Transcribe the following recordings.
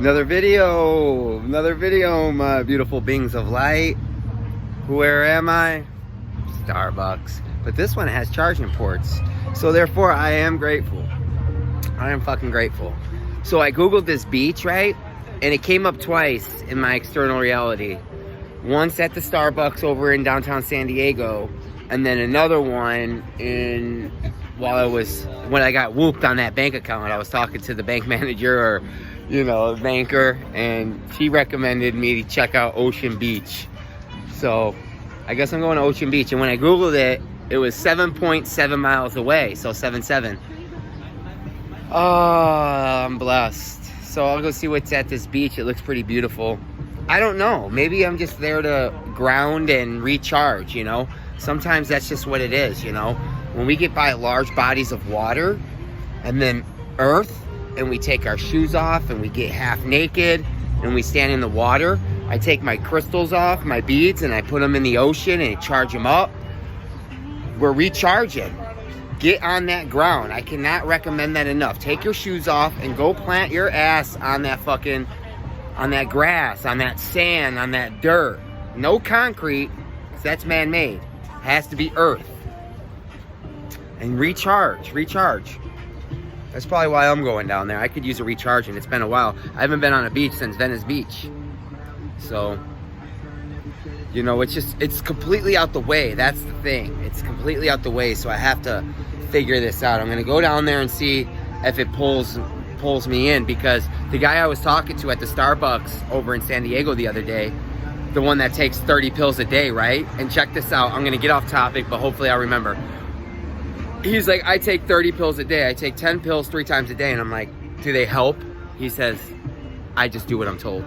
Another video, my beautiful beings of light. Where am I? Starbucks. But this one has charging ports. So therefore, I am grateful. I am fucking grateful. So I Googled this beach, right? And it came up twice in my external reality. Once at the Starbucks over in downtown San Diego. And then another one when I got whooped on that bank account. I was talking to the bank manager or, the banker. And she recommended me to check out Ocean Beach. So I guess I'm going to Ocean Beach. And when I Googled it, it was 7.7 miles away. So 7.7. Oh, I'm blessed. So I'll go see what's at this beach. It looks pretty beautiful. I don't know. Maybe I'm just there to ground and recharge, Sometimes that's just what it is, When we get by large bodies of water and then earth and we take our shoes off and we get half naked and we stand in the water, I take my crystals off, my beads, and I put them in the ocean and charge them up. We're recharging. Get on that ground. I cannot recommend that enough. Take your shoes off and go plant your ass on that grass, on that sand, on that dirt. No concrete, because that's man-made. Has to be earth. And recharge. That's probably why I'm going down there. I could use a recharge, and it's been a while. I haven't been on a beach since Venice Beach. So, it's completely out the way. That's the thing. It's completely out the way, so I have to figure this out. I'm going to go down there and see if it pulls me in, because the guy I was talking to at the Starbucks over in San Diego the other day, the one that takes 30 pills a day, right? And check this out. I'm going to get off topic, but hopefully I'll remember. He's like, I take 30 pills a day. I take 10 pills 3 times a day. And I'm like, do they help? He says, I just do what I'm told.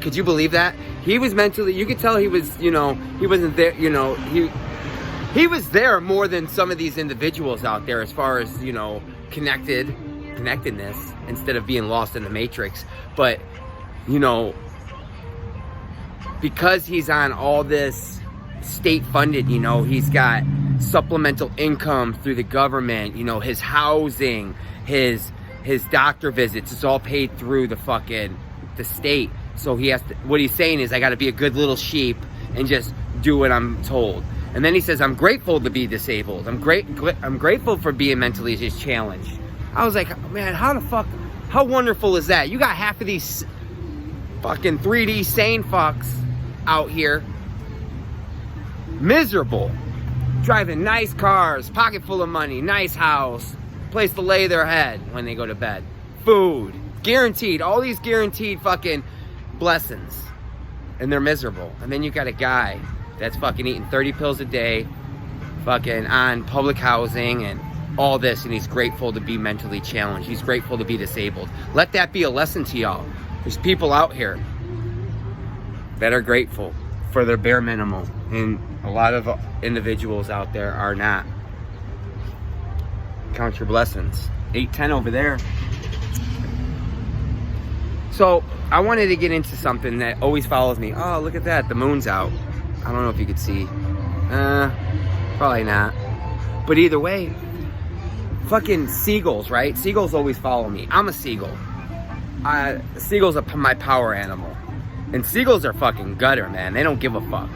Could you believe that? He was mentally, you could tell he was, he wasn't there, he was there more than some of these individuals out there as far as, connectedness instead of being lost in the matrix. But, because he's on all this state funded, he's got supplemental income through the government, his housing, his doctor visits, it's all paid through the state. So he has to, what he's saying is, I got to be a good little sheep and just do what I'm told. And then he says, I'm grateful to be disabled. I'm grateful for being mentally just challenged. I was like, man, how wonderful is that? You got half of these fucking 3D sane fucks out here, miserable, driving nice cars, pocket full of money, nice house, place to lay their head when they go to bed, food, guaranteed, all these guaranteed fucking blessings, and they're miserable. And then you got a guy that's fucking eating 30 pills a day, fucking on public housing and all this, and he's grateful to be mentally challenged. He's grateful to be disabled. Let that be a lesson to y'all. There's people out here that are grateful for their bare minimum, and a lot of individuals out there are not. Count your blessings. 8:10 over there. So I wanted to get into something that always follows me. Oh, look at that, the moon's out. I don't know if you could see. Probably not. But either way, fucking seagulls, right? Seagulls always follow me. I'm a seagull. Seagulls are my power animal. And seagulls are fucking gutter, man. They don't give a fuck.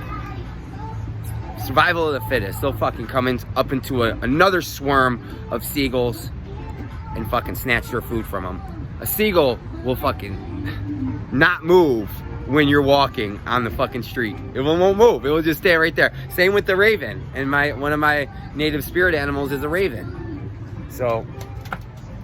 Survival of the fittest. They'll fucking come up into another swarm of seagulls and fucking snatch your food from them. A seagull will fucking not move when you're walking on the fucking street. It won't move. It will just stay right there. Same with the raven. And one of my native spirit animals is a raven. So,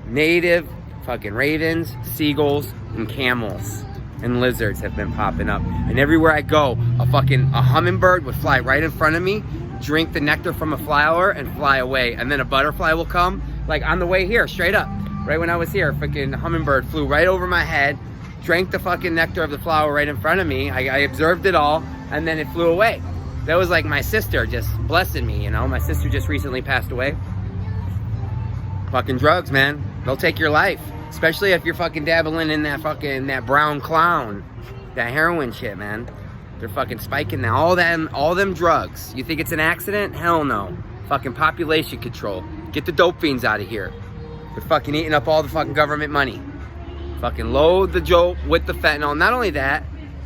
native fucking ravens, seagulls, and camels and lizards have been popping up. And everywhere I go, a hummingbird would fly right in front of me, drink the nectar from a flower, and fly away. And then a butterfly will come, like on the way here, straight up. Right when I was here, fucking hummingbird flew right over my head, drank the fucking nectar of the flower right in front of me. I observed it all, and then it flew away. That was like my sister just blessing me, My sister just recently passed away. Fucking drugs, man. They'll take your life. Especially if you're fucking dabbling in that brown clown. That heroin shit, man. They're fucking spiking now. All them drugs. You think it's an accident? Hell no. Fucking population control. Get the dope fiends out of here. They're fucking eating up all the fucking government money. Fucking load the dope with the fentanyl. Not only that,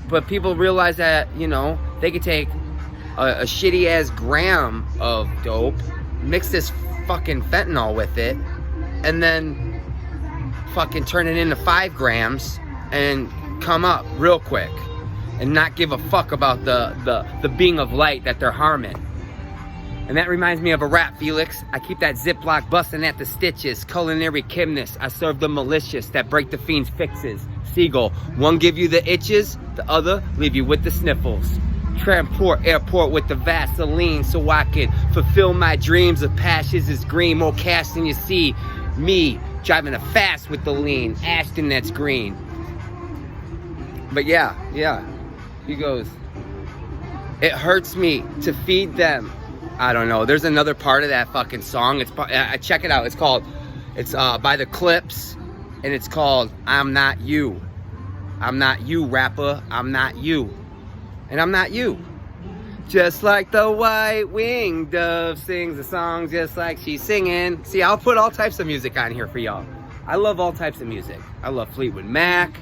but people realize that, you know, they could take a shitty ass gram of dope, mix this fucking fentanyl with it, and then fucking turn it into 5 grams and come up real quick and not give a fuck about the being of light that they're harming. And that reminds me of a rap, Felix. I keep that Ziploc busting at the stitches. Culinary chemist, I serve the malicious that break the fiend's fixes. Seagull, one give you the itches, the other leave you with the sniffles. Transport airport with the Vaseline so I can fulfill my dreams of passions is green. More cash than you see. Me driving a fast with the lean. Ashton that's green. But yeah. He goes, it hurts me to feed them. I don't know. There's another part of that fucking song. Check it out. It's by the Clips, and it's called I'm Not You. I'm not you, rapper. I'm not you. And I'm not you. Just like the white-winged dove sings a song just like she's singing. See, I'll put all types of music on here for y'all. I love all types of music. I love Fleetwood Mac.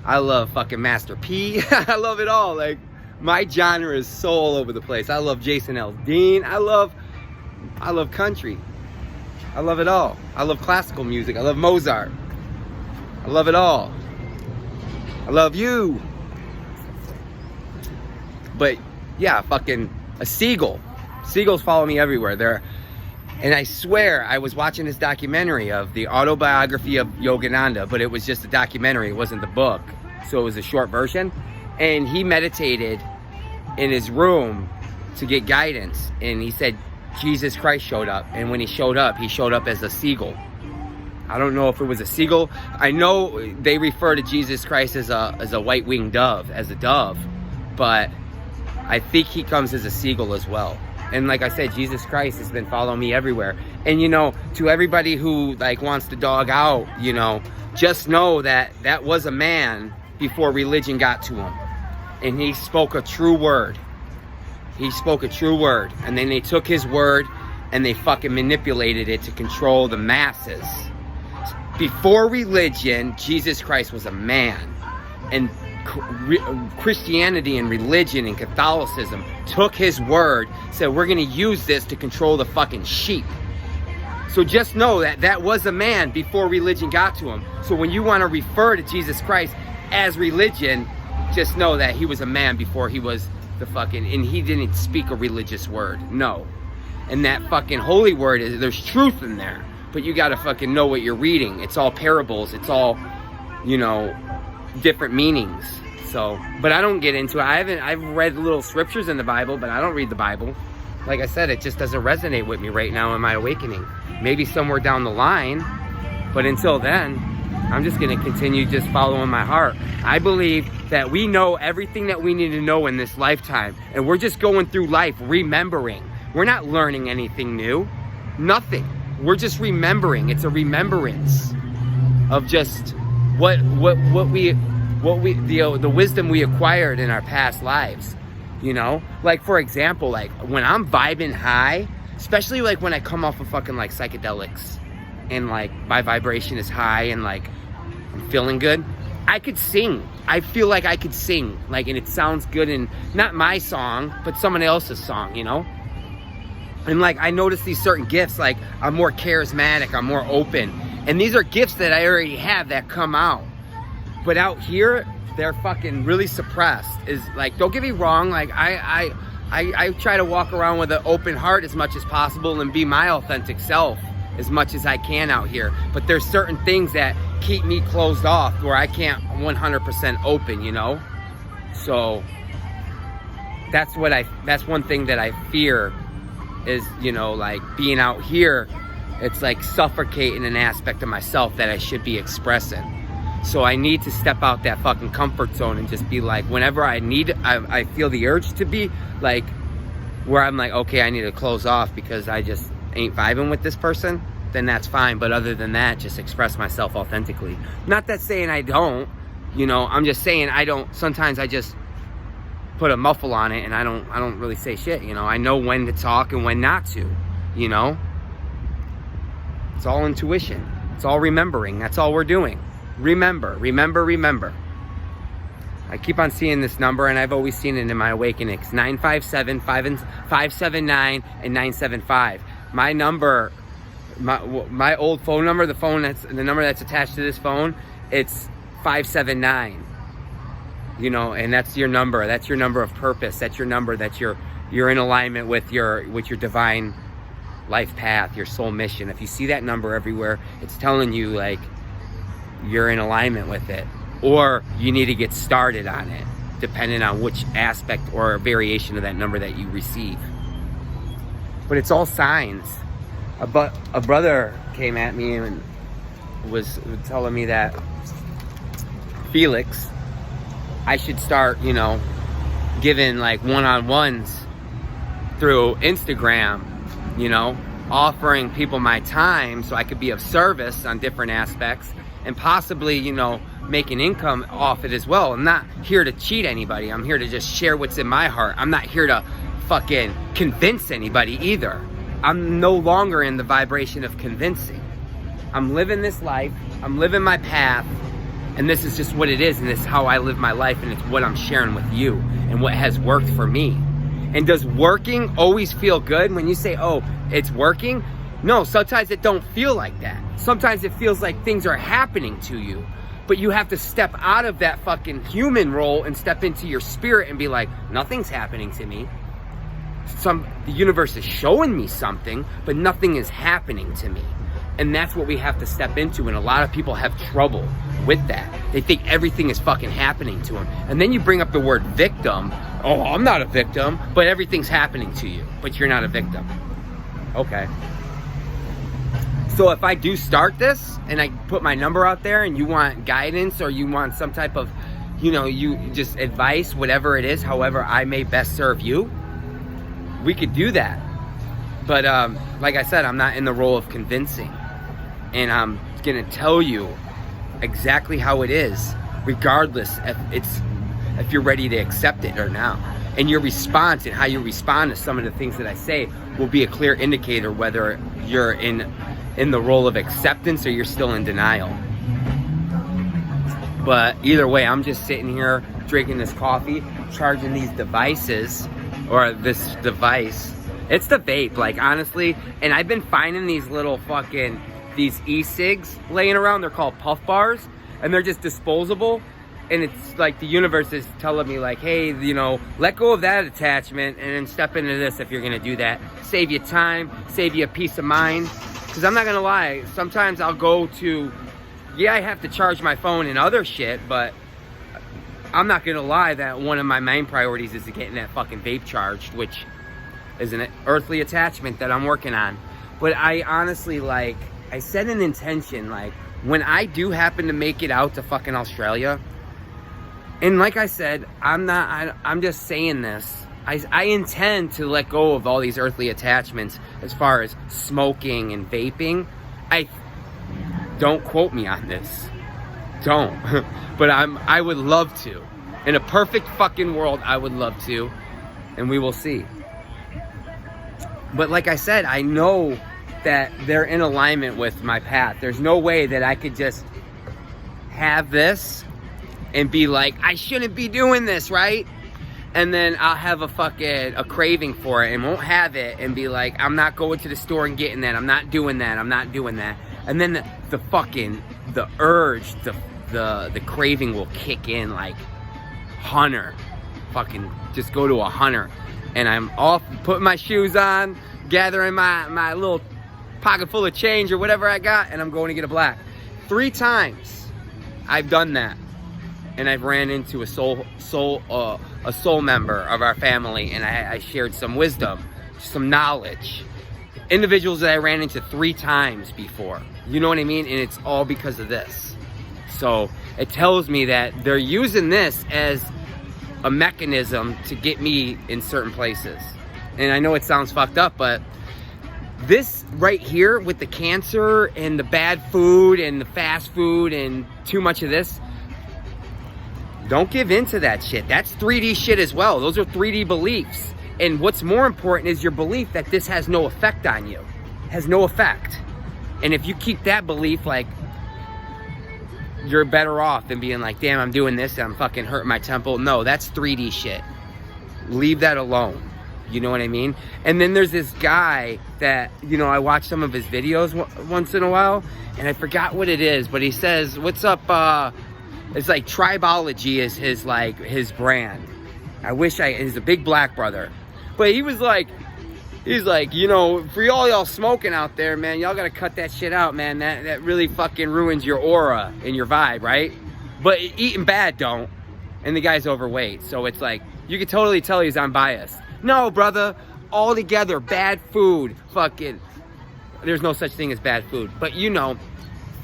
I love fucking Master P. I love it all. Like, my genre is so all over the place. I love Jason Aldean. I love country. I love it all. I love classical music. I love Mozart. I love it all. I love you. But yeah, fucking a seagull. Seagulls follow me everywhere. And I swear I was watching this documentary of the autobiography of Yogananda, but it was just a documentary. It wasn't the book. So it was a short version. And he meditated in his room to get guidance, and he said Jesus Christ showed up, and when he showed up as a seagull. I don't know if it was a seagull. I know they refer to Jesus Christ as a white-winged dove, as a dove, but I think he comes as a seagull as well. And like I said, Jesus Christ has been following me everywhere. And you know, to everybody who like wants to dog out, you know, just know that that was a man before religion got to him. And he spoke a true word. He spoke a true word. And then they took his word and they fucking manipulated it to control the masses. Before religion, Jesus Christ was a man. And Christianity and religion and Catholicism took his word, said we're going to use this to control the fucking sheep. So just know that that was a man before religion got to him. So when you want to refer to Jesus Christ as religion, just know that he was a man before he was the fucking, and he didn't speak a religious word, no. And that fucking holy word, there's truth in there, but you gotta fucking know what you're reading. It's all parables, it's all, you know, different meanings. So, but I don't get into it. I've read little scriptures in the Bible, but I don't read the Bible. Like I said, it just doesn't resonate with me right now in my awakening. Maybe somewhere down the line, but until then, I'm just going to continue just following my heart. I believe that we know everything that we need to know in this lifetime. And we're just going through life remembering. We're not learning anything new. Nothing. We're just remembering. It's a remembrance of just the wisdom we acquired in our past lives. You know? Like, for example, like when I'm vibing high, especially like when I come off of fucking like psychedelics and like my vibration is high and like I'm feeling good, I could sing. I feel like I could sing, like, and it sounds good, and not my song, but someone else's song, you know? And like, I notice these certain gifts, like I'm more charismatic, I'm more open. And these are gifts that I already have that come out. But out here, they're fucking really suppressed. Is like, don't get me wrong, like I try to walk around with an open heart as much as possible and be my authentic self as much as I can out here. But there's certain things that keep me closed off where I can't 100% open, you know? So that's one thing that I fear is, you know, like being out here, it's like suffocating an aspect of myself that I should be expressing. So I need to step out that fucking comfort zone and just be like, whenever I feel the urge to be like, where I'm like, okay, I need to close off because I just ain't vibing with this person, then that's fine. But other than that, just express myself authentically. Not that saying I don't, you know, I'm just saying I don't. Sometimes I just put a muffle on it and I don't really say shit, you know. I know when to talk and when not to, you know. It's all intuition. It's all remembering. That's all we're doing. remember. I keep on seeing this number, and I've always seen it in my awakenings. 957, 579, and 975. My number, my old phone number, the number that's attached to this phone, it's 579. You know, and that's your number. That's your number of purpose. That's your number that you're in alignment with your divine life path, your soul mission. If you see that number everywhere, it's telling you like you're in alignment with it, or you need to get started on it, depending on which aspect or variation of that number that you receive. But it's all signs. A brother came at me and was telling me that, Felix, I should start, you know, giving like one-on-ones through Instagram, you know, offering people my time so I could be of service on different aspects, and possibly, you know, make an income off it as well. I'm not here to cheat anybody. I'm here to just share what's in my heart. I'm not here to fucking convince anybody either. I'm no longer in the vibration of convincing. I'm living this life. I'm living my path. And this is just what it is. And this is how I live my life. And it's what I'm sharing with you and what has worked for me. And does working always feel good when you say, oh, it's working? No, sometimes it don't feel like that. Sometimes it feels like things are happening to you. But you have to step out of that fucking human role and step into your spirit and be like, nothing's happening to me. The universe is showing me something, but nothing is happening to me. And that's what we have to step into. And a lot of people have trouble with that. They think everything is fucking happening to them. And then you bring up the word victim. Oh, I'm not a victim, but everything's happening to you. But you're not a victim. Okay. So if I do start this and I put my number out there and you want guidance or you want some type of, you know, you just advice, whatever it is, however I may best serve you, we could do that. But like I said, I'm not in the role of convincing. And I'm going to tell you exactly how it is, regardless if you're ready to accept it or not. And your response and how you respond to some of the things that I say will be a clear indicator whether you're in the role of acceptance or you're still in denial. But either way, I'm just sitting here drinking this coffee, charging these devices, or this device. It's the vape, like, honestly. And I've been finding these little fucking, these e-cigs laying around. They're called puff bars, and they're just disposable. And it's like the universe is telling me, like, hey, you know, let go of that attachment and then step into this if you're going to do that. Save you time, save you a peace of mind. Because I'm not going to lie, sometimes I'll go to, yeah, I have to charge my phone and other shit, but I'm not going to lie that one of my main priorities is to getting that fucking vape charged, which is an earthly attachment that I'm working on. But I honestly, like, I set an intention, like, when I do happen to make it out to fucking Australia, and like I said, I'm just saying this, I intend to let go of all these earthly attachments as far as smoking and vaping. Don't quote me on this. Don't. But I would love to. In a perfect fucking world, I would love to. And we will see. But like I said, I know that they're in alignment with my path. There's no way that I could just have this and be like, I shouldn't be doing this, right? And then I'll have a craving for it and won't have it and be like, I'm not going to the store and getting that. I'm not doing that. I'm not doing that. And then the urge, the craving will kick in like Hunter. Fucking just go to a Hunter. And I'm off, putting my shoes on, gathering my little pocket full of change or whatever I got, and I'm going to get a black. 3 times I've done that. And I've ran into a soul member of our family, and I shared some wisdom, some knowledge. Individuals that I ran into 3 times before. You know what I mean? And it's all because of this. So it tells me that they're using this as a mechanism to get me in certain places. And I know it sounds fucked up, but this right here with the cancer and the bad food and the fast food and too much of this, don't give in to that shit. That's 3D shit as well. Those are 3D beliefs. And what's more important is your belief that this has no effect on you. Has no effect. And if you keep that belief, like, you're better off than being like, damn, I'm doing this and I'm fucking hurting my temple. No, that's 3D shit. Leave that alone. You know what I mean? And then there's this guy that, you know, I watch some of his videos once in a while, and I forgot what it is, but he says, what's up, it's like Tribology is his brand. He's a big black brother. But he's like, you know, for all y'all smoking out there, man, y'all gotta cut that shit out, man. That really fucking ruins your aura and your vibe, right? But eating bad don't. And the guy's overweight, so it's like, you can totally tell he's unbiased. No, brother, all together, bad food, fucking, there's no such thing as bad food. But you know,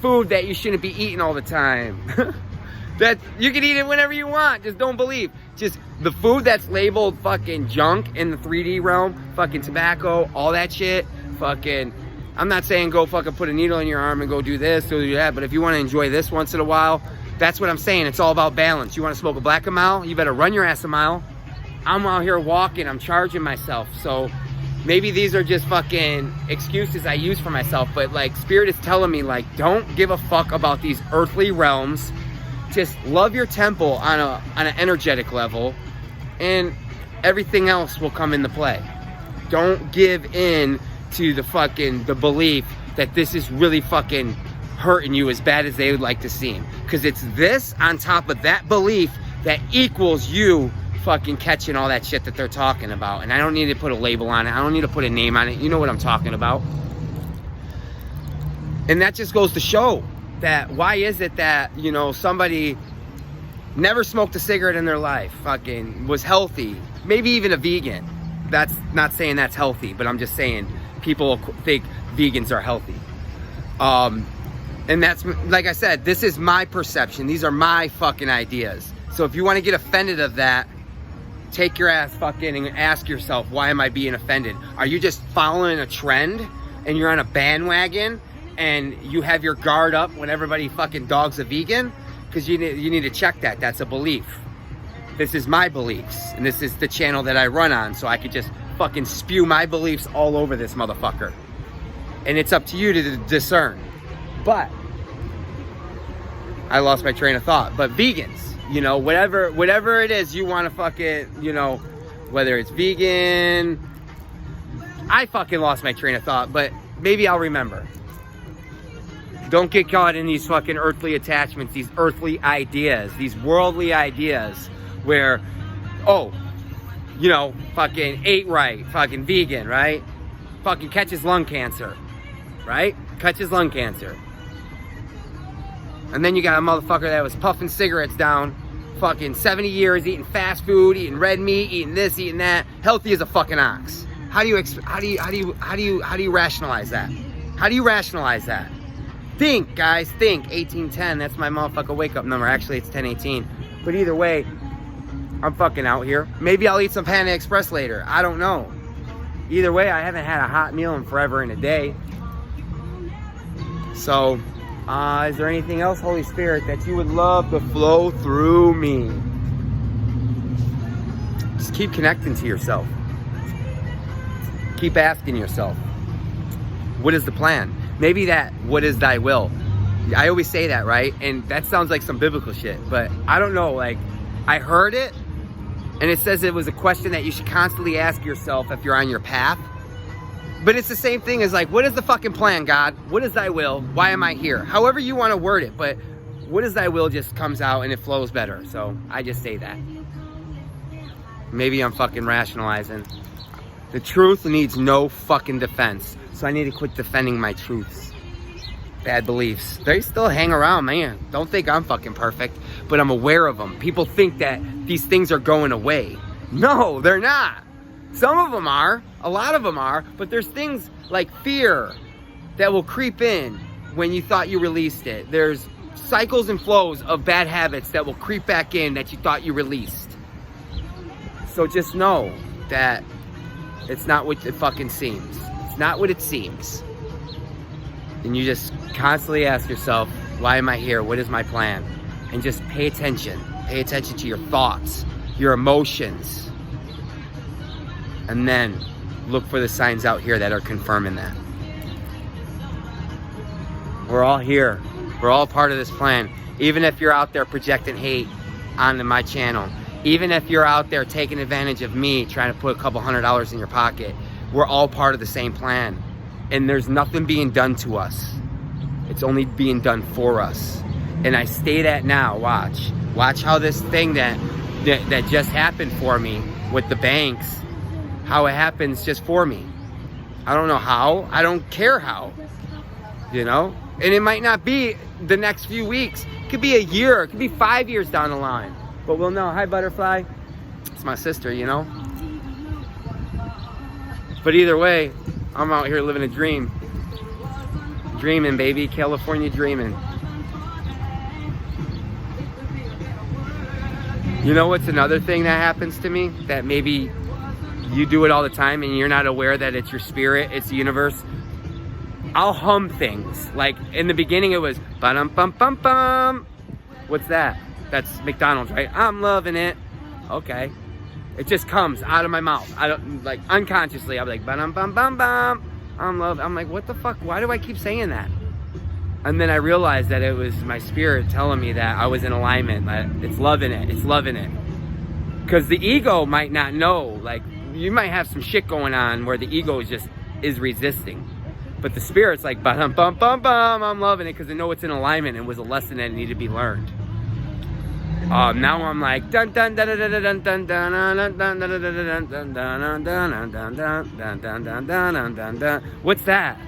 food that you shouldn't be eating all the time. That you can eat it whenever you want, just don't believe. Just the food that's labeled fucking junk in the 3D realm, fucking tobacco, all that shit, fucking, I'm not saying go fucking put a needle in your arm and go do this, go do that, but if you want to enjoy this once in a while, that's what I'm saying. It's all about balance. You want to smoke a black a mile, you better run your ass a mile. I'm out here walking, I'm charging myself, so maybe these are just fucking excuses I use for myself, but like Spirit is telling me, like, don't give a fuck about these earthly realms. Just love your temple on an energetic level, and everything else will come into play. Don't give in to the belief that this is really fucking hurting you as bad as they would like to seem. Because it's this on top of that belief that equals you fucking catching all that shit that they're talking about. And I don't need to put a label on it. I don't need to put a name on it. You know what I'm talking about. And that just goes to show that why is it that, you know, somebody never smoked a cigarette in their life, fucking was healthy, maybe even a vegan. That's not saying that's healthy, but I'm just saying people think vegans are healthy. And that's, like I said, this is my perception. These are my fucking ideas. So if you want to get offended of that, take your ass fucking and ask yourself, why am I being offended? Are you just following a trend and you're on a bandwagon and you have your guard up when everybody fucking dogs a vegan? Because you need to check that. That's a belief. This is my beliefs, and this is the channel that I run on, so I could just fucking spew my beliefs all over this motherfucker. And it's up to you to discern. But I lost my train of thought. But vegans, you know, whatever it is you want to fucking, you know, whether it's vegan, I fucking lost my train of thought, but maybe I'll remember. Don't get caught in these fucking earthly attachments, these earthly ideas, these worldly ideas where, oh, you know, fucking ate right, fucking vegan, right? Fucking catches lung cancer, right? Catches lung cancer. And then you got a motherfucker that was puffing cigarettes down fucking 70 years, eating fast food, eating red meat, eating this, eating that, healthy as a fucking ox. How do you rationalize that? How do you rationalize that? Think, guys, think. 1810, that's my motherfucker wake up number. Actually, it's 1018. But either way, I'm fucking out here. Maybe I'll eat some Panda Express later. I don't know. Either way, I haven't had a hot meal in forever and a day. So, is there anything else, Holy Spirit, that you would love to flow through me? Just keep connecting to yourself. Keep asking yourself, what is the plan? Maybe that, what is thy will? I always say that, right? And that sounds like some biblical shit, but I don't know, like, I heard it, and it says it was a question that you should constantly ask yourself if you're on your path. But it's the same thing as like, what is the fucking plan, God? What is thy will? Why am I here? However you want to word it, but what is thy will just comes out and it flows better. So I just say that. Maybe I'm fucking rationalizing. The truth needs no fucking defense. So I need to quit defending my truths. Bad beliefs. They still hang around, man. Don't think I'm fucking perfect, but I'm aware of them. People think that these things are going away. No, they're not. Some of them are. A lot of them are. But there's things like fear that will creep in when you thought you released it. There's cycles and flows of bad habits that will creep back in that you thought you released. So just know that it's not what it fucking seems. It's not what it seems. And you just constantly ask yourself, why am I here? What is my plan? And just pay attention. Pay attention to your thoughts, your emotions. And then look for the signs out here that are confirming that. We're all here. We're all part of this plan. Even if you're out there projecting hate onto my channel, even if you're out there taking advantage of me, trying to put a couple $100 in your pocket, we're all part of the same plan. And there's nothing being done to us. It's only being done for us. And I state that now, watch. Watch how this thing that just happened for me with the banks, how it happens just for me. I don't know how, I don't care how, you know? And it might not be the next few weeks. It could be a year, it could be 5 years down the line. But we'll know. Hi, Butterfly. It's my sister, you know? But either way, I'm out here living a dream. Dreaming, baby. California dreaming. You know what's another thing that happens to me? That maybe you do it all the time and you're not aware that it's your spirit, it's the universe. I'll hum things. Like in the beginning it was ba-dum-bum-bum-bum. What's that? That's McDonald's, right? I'm loving it. Okay. It just comes out of my mouth. I don't, like, unconsciously, I'm like, ba-dum-bum-bum-bum. I'm like, what the fuck? Why do I keep saying that? And then I realized that it was my spirit telling me that I was in alignment. That it's loving it. It's loving it. Because the ego might not know. Like, you might have some shit going on where the ego is resisting. But the spirit's like, ba-dum-bum-bum-bum. I'm loving it because I know it's in alignment and was a lesson that needed to be learned. Now I'm like dun dun dun dun dun dun dun dun dun dun dun dun dun dun. What's that?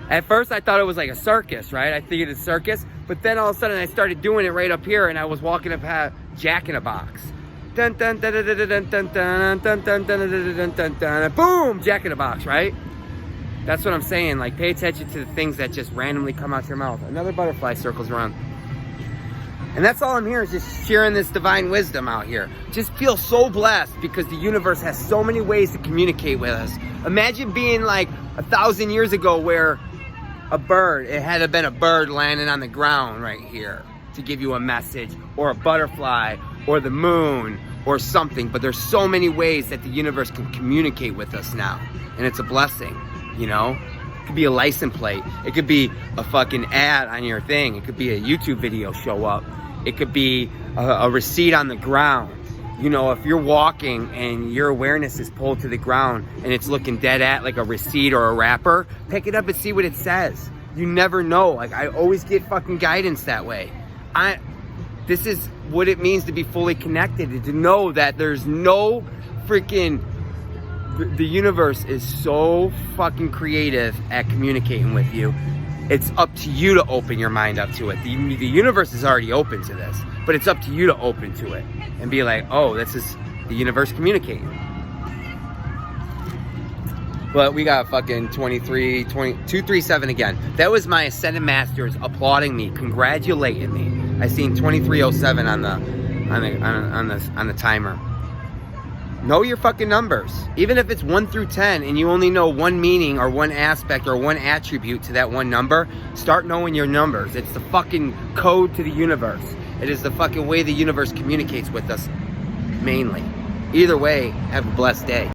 At first I thought it was like a circus, right? I think it's a circus, but then all of a sudden I started doing it right up here, and I was walking up Jack in a Box. Dun dun dun dun dun dun dun dun dun dun dun dun. Boom, Jack in a Box, right? That's what I'm saying. Like, pay attention to the things that just randomly come out your mouth. Another butterfly circles around. And that's all I'm here, is just sharing this divine wisdom out here. Just feel so blessed because the universe has so many ways to communicate with us. Imagine being like 1,000 years ago where a bird, it had to been a bird landing on the ground right here to give you a message, or a butterfly, or the moon, or something. But there's so many ways that the universe can communicate with us now. And it's a blessing, you know? It could be a license plate. It could be a fucking ad on your thing. It could be a YouTube video show up. It could be a receipt on the ground. You know, if you're walking and your awareness is pulled to the ground and it's looking dead at like a receipt or a wrapper, pick it up and see what it says. You never know. Like, I always get fucking guidance that way. This is what it means to be fully connected, and to know that there's no freaking... The universe is so fucking creative at communicating with you. It's up to you to open your mind up to it. The universe is already open to this, but it's up to you to open to it and be like, oh, this is the universe communicating. But we got fucking 237 again. That was my Ascended Masters applauding me, congratulating me. I seen 2307 on the timer. Know your fucking numbers. Even if it's 1 through 10 and you only know one meaning or one aspect or one attribute to that one number, start knowing your numbers. It's the fucking code to the universe. It is the fucking way the universe communicates with us, mainly. Either way, have a blessed day.